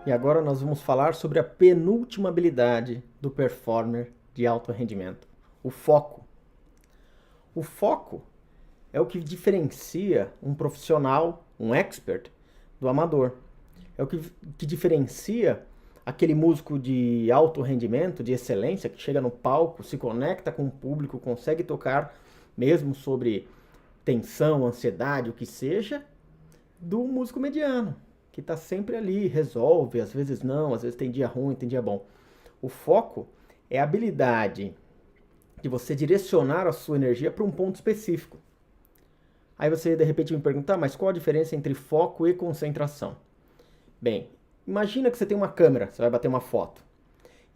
E agora nós vamos falar sobre a penúltima habilidade do performer de alto rendimento, o foco. O foco é o que diferencia um profissional, um expert, do amador. É o que diferencia aquele músico de alto rendimento, de excelência, que chega no palco, se conecta com o público, consegue tocar mesmo sobre tensão, ansiedade, o que seja, do músico mediano, que está sempre ali, resolve, às vezes não, às vezes tem dia ruim, tem dia bom. O foco é a habilidade de você direcionar a sua energia para um ponto específico. Aí você de repente me pergunta, mas qual a diferença entre foco e concentração? Bem, imagina que você tem uma câmera, você vai bater uma foto.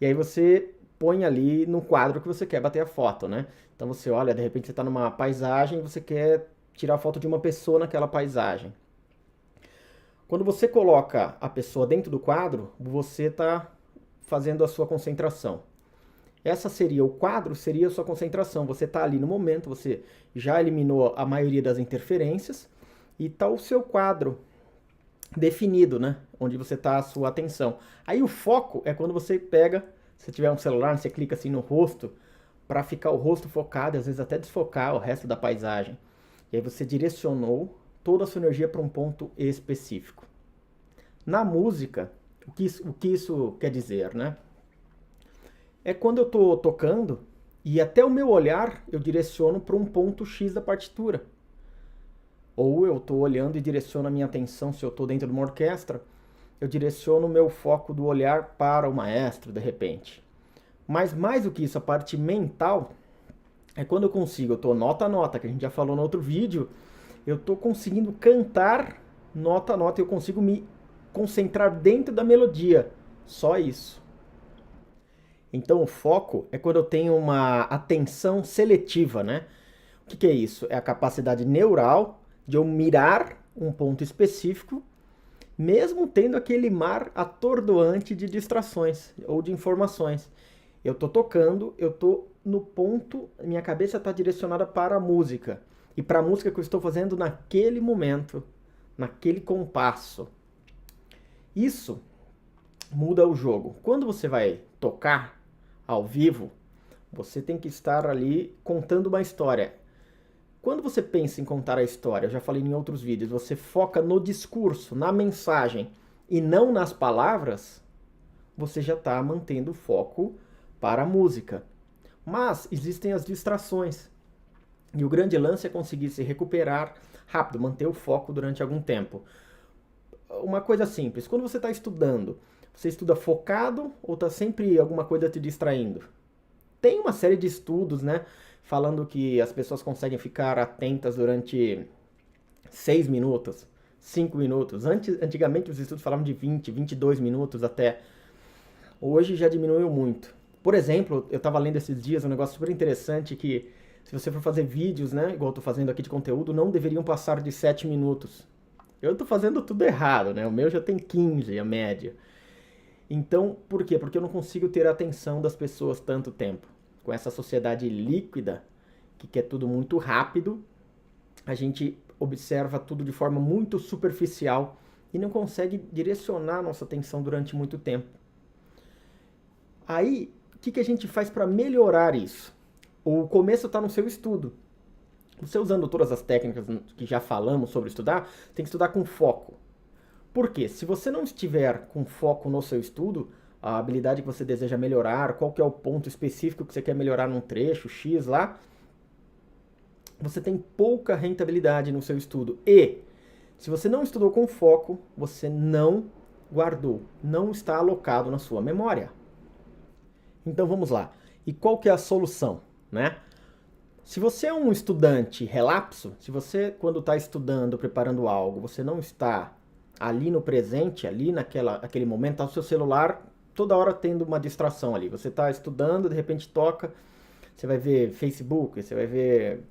E aí você põe ali no quadro que você quer bater a foto, né? Então você olha, de repente você está numa paisagem, você quer tirar a foto de uma pessoa naquela paisagem. Quando você coloca a pessoa dentro do quadro, você está fazendo a sua concentração. Essa seria o quadro, seria a sua concentração. Você está ali no momento, você já eliminou a maioria das interferências e está o seu quadro definido, né? Onde você está a sua atenção. Aí o foco é quando você pega, se tiver um celular, você clica assim no rosto para ficar o rosto focado, e às vezes até desfocar o resto da paisagem. E aí você direcionou toda a sua energia para um ponto específico. Na música, o que isso quer dizer, né? É quando eu estou tocando e até o meu olhar eu direciono para um ponto X da partitura. Ou eu estou olhando e direciono a minha atenção, se eu estou dentro de uma orquestra, eu direciono o meu foco do olhar para o maestro, de repente. Mas mais do que isso, a parte mental é quando eu consigo, eu estou nota a nota, que a gente já falou no outro vídeo, eu estou conseguindo cantar nota a nota e eu consigo me concentrar dentro da melodia. Só isso. Então o foco é quando eu tenho uma atenção seletiva, né? O que é isso? É a capacidade neural de eu mirar um ponto específico, mesmo tendo aquele mar atordoante de distrações ou de informações. Eu estou tocando, eu estou no ponto, minha cabeça está direcionada para a música. E para a música que eu estou fazendo naquele momento, naquele compasso. Isso muda o jogo. Quando você vai tocar ao vivo, você tem que estar ali contando uma história. Quando você pensa em contar a história, eu já falei em outros vídeos, você foca no discurso, na mensagem e não nas palavras, você já está mantendo o foco para a música. Mas existem as distrações. E o grande lance é conseguir se recuperar rápido, manter o foco durante algum tempo. Uma coisa simples, quando você está estudando, você estuda focado ou está sempre alguma coisa te distraindo? Tem uma série de estudos, né, falando que as pessoas conseguem ficar atentas durante 6 minutos, 5 minutos. Antigamente os estudos falavam de 20, 22 minutos até. Hoje já diminuiu muito. Por exemplo, eu estava lendo esses dias um negócio super interessante que se você for fazer vídeos, né, igual eu estou fazendo aqui de conteúdo, não deveriam passar de 7 minutos. Eu estou fazendo tudo errado, né? O meu já tem 15, a média. Então, por quê? Porque eu não consigo ter a atenção das pessoas tanto tempo. Com essa sociedade líquida, que quer tudo muito rápido, a gente observa tudo de forma muito superficial e não consegue direcionar nossa atenção durante muito tempo. Aí, o que a gente faz para melhorar isso? O começo está no seu estudo. Você usando todas as técnicas que já falamos sobre estudar, tem que estudar com foco. Por quê? Se você não estiver com foco no seu estudo, a habilidade que você deseja melhorar, qual que é o ponto específico que você quer melhorar num trecho X lá, você tem pouca rentabilidade no seu estudo. E, se você não estudou com foco, você não guardou, não está alocado na sua memória. Então vamos lá. E qual que é a solução, né? Se você é um estudante relapso, se você, quando está estudando, preparando algo, você não está ali no presente, ali naquele momento, está o seu celular toda hora tendo uma distração ali. Você está estudando, de repente toca, você vai ver Facebook, você vai ver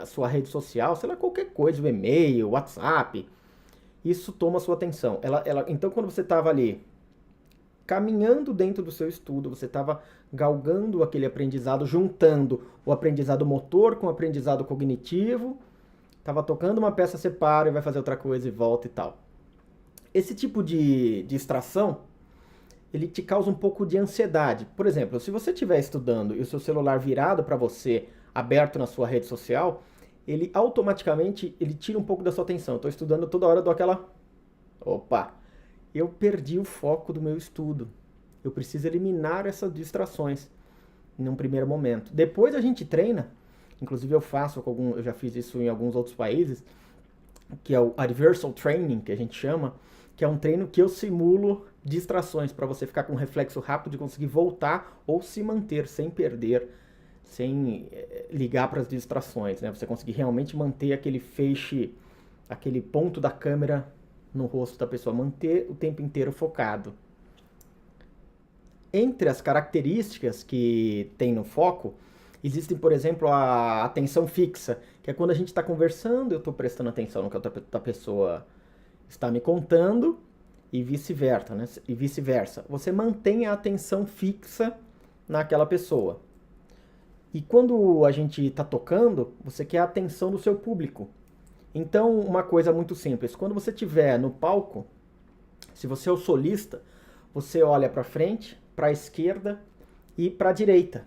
a sua rede social, sei lá, qualquer coisa, o e-mail, o WhatsApp. Isso toma a sua atenção. Então, quando você estava ali caminhando dentro do seu estudo, você estava galgando aquele aprendizado, juntando o aprendizado motor com o aprendizado cognitivo, estava tocando uma peça, você para e vai fazer outra coisa e volta e tal. Esse tipo de distração, ele te causa um pouco de ansiedade. Por exemplo, se você estiver estudando e o seu celular virado para você, aberto na sua rede social, ele automaticamente ele tira um pouco da sua atenção. Eu estou estudando toda hora, eu dou aquela... Opa! Eu perdi o foco do meu estudo. Eu preciso eliminar essas distrações num primeiro momento. Depois a gente treina, inclusive eu já fiz isso em alguns outros países, que é o Adversal Training, que a gente chama, que é um treino que eu simulo distrações para você ficar com um reflexo rápido de conseguir voltar ou se manter sem perder, sem ligar para as distrações, né? Você conseguir realmente manter aquele feixe, aquele ponto da câmera no rosto da pessoa, manter o tempo inteiro focado. Entre as características que tem no foco, existem, por exemplo, a atenção fixa, que é quando a gente está conversando, eu estou prestando atenção no que a outra pessoa está me contando, e vice-versa, né? E vice-versa. Você mantém a atenção fixa naquela pessoa. E quando a gente está tocando, você quer a atenção do seu público. Então, uma coisa muito simples. Quando você estiver no palco, se você é o solista, você olha para frente, para a esquerda e para a direita.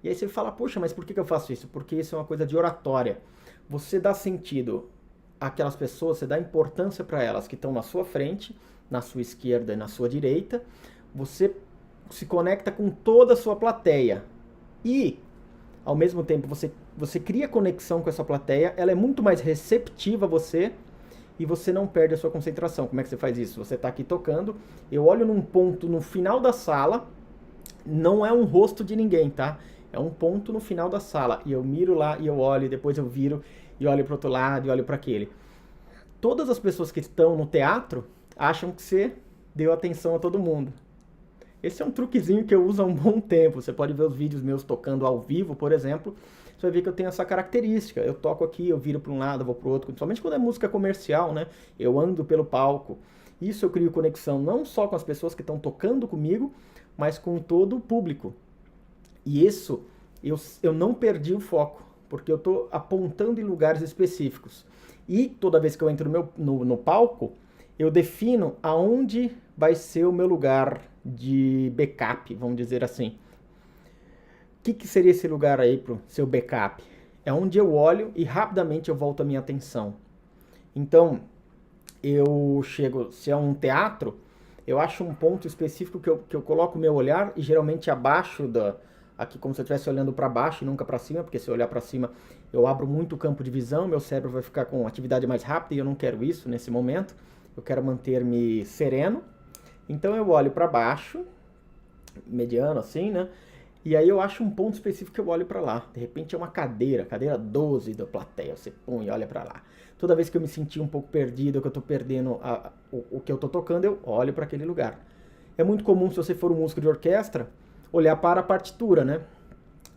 E aí você fala, poxa, mas por que eu faço isso? Porque isso é uma coisa de oratória. Você dá sentido àquelas pessoas, você dá importância para elas que estão na sua frente, na sua esquerda e na sua direita. Você se conecta com toda a sua plateia. E, ao mesmo tempo, você cria conexão com essa plateia, ela é muito mais receptiva a você e você não perde a sua concentração. Como é que você faz isso? Você está aqui tocando, eu olho num ponto no final da sala, não é um rosto de ninguém, tá? É um ponto no final da sala, e eu miro lá e eu olho, e depois eu viro e olho para o outro lado e olho para aquele. Todas as pessoas que estão no teatro acham que você deu atenção a todo mundo. Esse é um truquezinho que eu uso há um bom tempo. Você pode ver os vídeos meus tocando ao vivo, por exemplo. Você vai ver que eu tenho essa característica. Eu toco aqui, eu viro para um lado, eu vou para o outro. Principalmente quando é música comercial, né? Eu ando pelo palco. Isso eu crio conexão não só com as pessoas que estão tocando comigo, mas com todo o público. E isso, eu não perdi o foco, porque eu estou apontando em lugares específicos. E toda vez que eu entro no palco, eu defino aonde vai ser o meu lugar de backup, vamos dizer assim. O que seria esse lugar aí para o seu backup? É onde eu olho e rapidamente eu volto a minha atenção. Então, eu chego, se é um teatro, eu acho um ponto específico que eu coloco o meu olhar e geralmente abaixo aqui como se eu estivesse olhando para baixo e nunca para cima, porque se eu olhar para cima eu abro muito o campo de visão, meu cérebro vai ficar com atividade mais rápida e eu não quero isso nesse momento. Eu quero manter-me sereno. Então eu olho para baixo, mediano assim, né? E aí eu acho um ponto específico que eu olho para lá. De repente é uma cadeira 12 da plateia, você põe e olha para lá. Toda vez que eu me sentir um pouco perdido, que eu tô perdendo o que eu tô tocando, eu olho para aquele lugar. É muito comum, se você for um músico de orquestra, olhar para a partitura, né?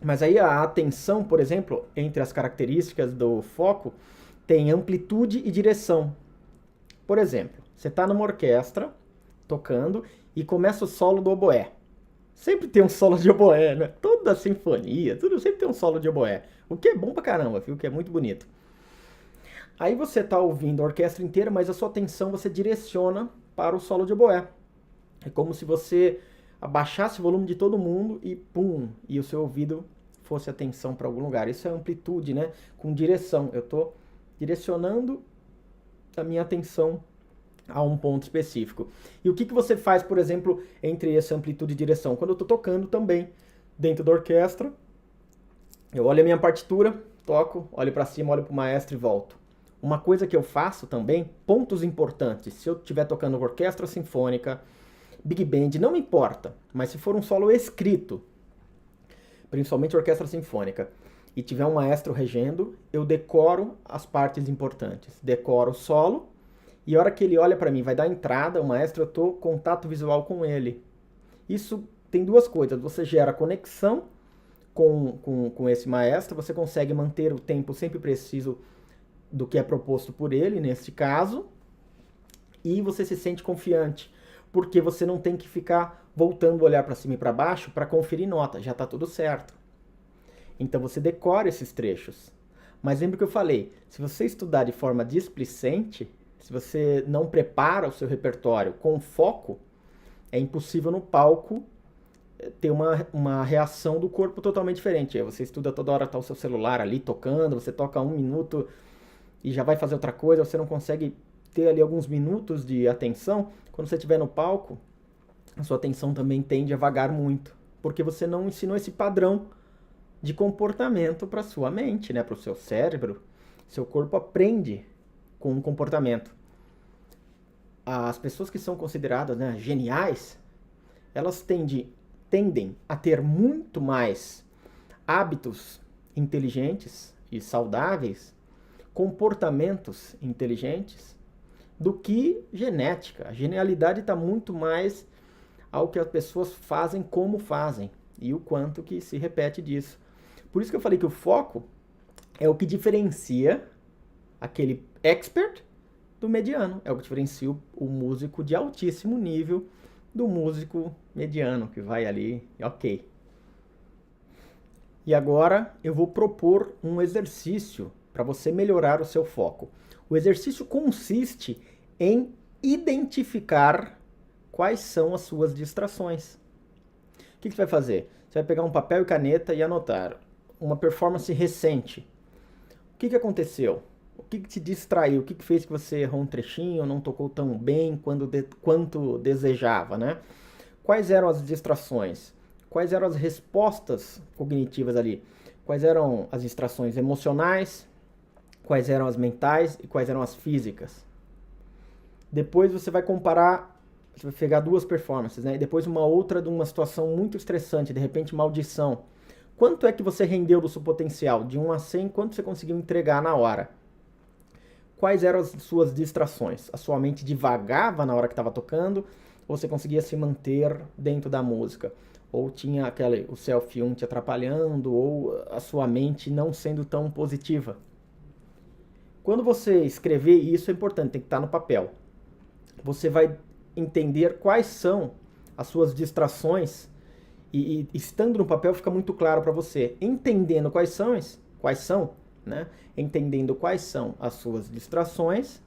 Mas aí a atenção, por exemplo, entre as características do foco, tem amplitude e direção. Por exemplo, você está numa orquestra, tocando, e começa o solo do oboé. Sempre tem um solo de oboé, né? Toda sinfonia, tudo sempre tem um solo de oboé. O que é bom pra caramba, viu? O que é muito bonito. Aí você tá ouvindo a orquestra inteira, mas a sua atenção você direciona para o solo de oboé. É como se você abaixasse o volume de todo mundo e pum, e o seu ouvido fosse atenção para algum lugar. Isso é amplitude, né? Com direção. Eu tô direcionando a minha atenção a um ponto específico. E o que você faz, por exemplo, entre essa amplitude e direção? Quando eu estou tocando também, dentro da orquestra, eu olho a minha partitura, toco, olho para cima, olho para o maestro e volto. Uma coisa que eu faço também, pontos importantes, se eu estiver tocando orquestra sinfônica, big band, não me importa, mas se for um solo escrito, principalmente orquestra sinfônica, e tiver um maestro regendo, eu decoro as partes importantes, decoro o solo. E a hora que ele olha para mim, vai dar entrada, o maestro, eu tô contato visual com ele. Isso tem duas coisas. Você gera conexão com esse maestro, você consegue manter o tempo sempre preciso do que é proposto por ele, nesse caso, e você se sente confiante, porque você não tem que ficar voltando o olhar para cima e para baixo para conferir nota, já está tudo certo. Então você decora esses trechos. Mas lembra que eu falei, se você estudar de forma displicente, se você não prepara o seu repertório com foco, é impossível no palco ter uma reação do corpo totalmente diferente. Aí você estuda toda hora, tá o seu celular ali tocando, você toca 1 minuto e já vai fazer outra coisa, você não consegue ter ali alguns minutos de atenção. Quando você estiver no palco, a sua atenção também tende a vagar muito, porque você não ensinou esse padrão de comportamento para sua mente, né, para o seu cérebro. Seu corpo aprende com o comportamento. As pessoas que são consideradas, né, geniais, elas tendem a ter muito mais hábitos inteligentes e saudáveis, comportamentos inteligentes, do que genética. A genialidade está muito mais ao que as pessoas fazem, como fazem, e o quanto que se repete disso. Por isso que eu falei que o foco é o que diferencia aquele expert do mediano, é o que diferencia o músico de altíssimo nível do músico mediano, que vai ali, ok. E agora eu vou propor um exercício para você melhorar o seu foco. O exercício consiste em identificar quais são as suas distrações. O que você vai fazer? Você vai pegar um papel e caneta e anotar uma performance recente. O que aconteceu? O que te distraiu? O que fez que você errou um trechinho, não tocou tão bem quanto desejava, né? Quais eram as distrações? Quais eram as respostas cognitivas ali? Quais eram as distrações emocionais? Quais eram as mentais e quais eram as físicas? Depois você vai comparar, você vai pegar duas performances, né? E depois uma outra de uma situação muito estressante, de repente uma audição. Quanto é que você rendeu do seu potencial? De 1 a 100, quanto você conseguiu entregar na hora? Quais eram as suas distrações? A sua mente divagava na hora que estava tocando? Ou você conseguia se manter dentro da música? Ou tinha o self-1 te atrapalhando? Ou a sua mente não sendo tão positiva? Quando você escrever isso, é importante, tem que estar no papel. Você vai entender quais são as suas distrações e estando no papel fica muito claro para você. Entendendo quais são, né? Entendendo quais são as suas distrações,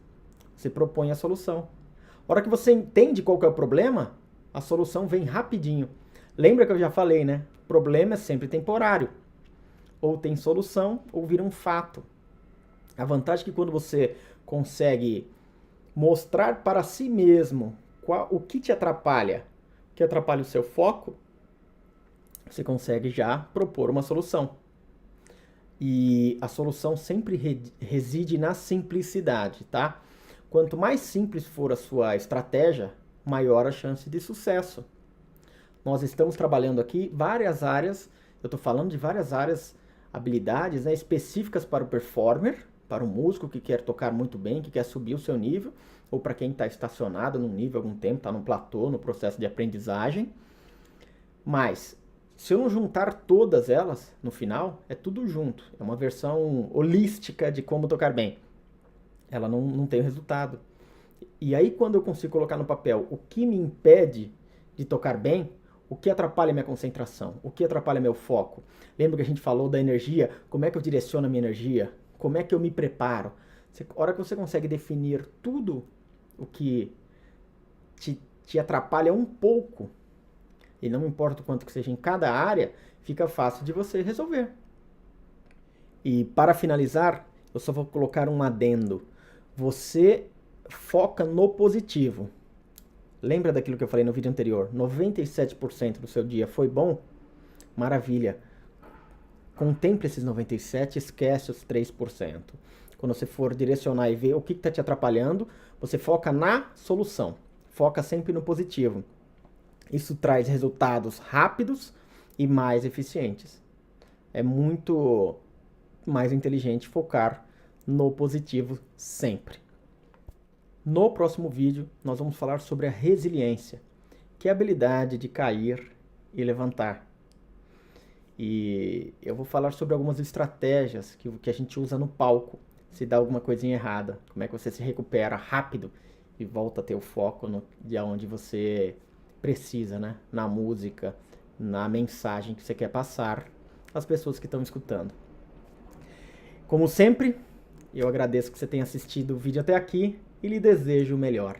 você propõe a solução. A hora que você entende qual que é o problema, a solução vem rapidinho. Lembra que eu já falei, né? O problema é sempre temporário. Ou tem solução, ou vira um fato. A vantagem é que quando você consegue mostrar para si mesmo o que te atrapalha, o que atrapalha o seu foco, você consegue já propor uma solução. E a solução sempre reside na simplicidade, tá? Quanto mais simples for a sua estratégia, maior a chance de sucesso. Nós estamos trabalhando aqui várias áreas, eu estou falando de várias áreas, habilidades, né, específicas para o performer, para o músico que quer tocar muito bem, que quer subir o seu nível, ou para quem está estacionado num nível há algum tempo, está num platô, no processo de aprendizagem. Mas, se eu não juntar todas elas, no final, é tudo junto. É uma versão holística de como tocar bem. Ela não tem o resultado. E aí, quando eu consigo colocar no papel o que me impede de tocar bem, o que atrapalha minha concentração, o que atrapalha meu foco. Lembra que a gente falou da energia? Como é que eu direciono a minha energia? Como é que eu me preparo? A hora que você consegue definir tudo o que te atrapalha um pouco, e não importa o quanto que seja em cada área, fica fácil de você resolver. E para finalizar, eu só vou colocar um adendo. Você foca no positivo. Lembra daquilo que eu falei no vídeo anterior? 97% do seu dia foi bom? Maravilha. Contemple esses 97%, esquece os 3%. Quando você for direcionar e ver o que está te atrapalhando, você foca na solução. Foca sempre no positivo. Isso traz resultados rápidos e mais eficientes. É muito mais inteligente focar no positivo sempre. No próximo vídeo, nós vamos falar sobre a resiliência, que é a habilidade de cair e levantar. E eu vou falar sobre algumas estratégias que a gente usa no palco, se dá alguma coisinha errada. Como é que você se recupera rápido e volta a ter o foco de onde você precisa, né? Na música, na mensagem que você quer passar às pessoas que estão escutando. Como sempre, eu agradeço que você tenha assistido o vídeo até aqui e lhe desejo o melhor.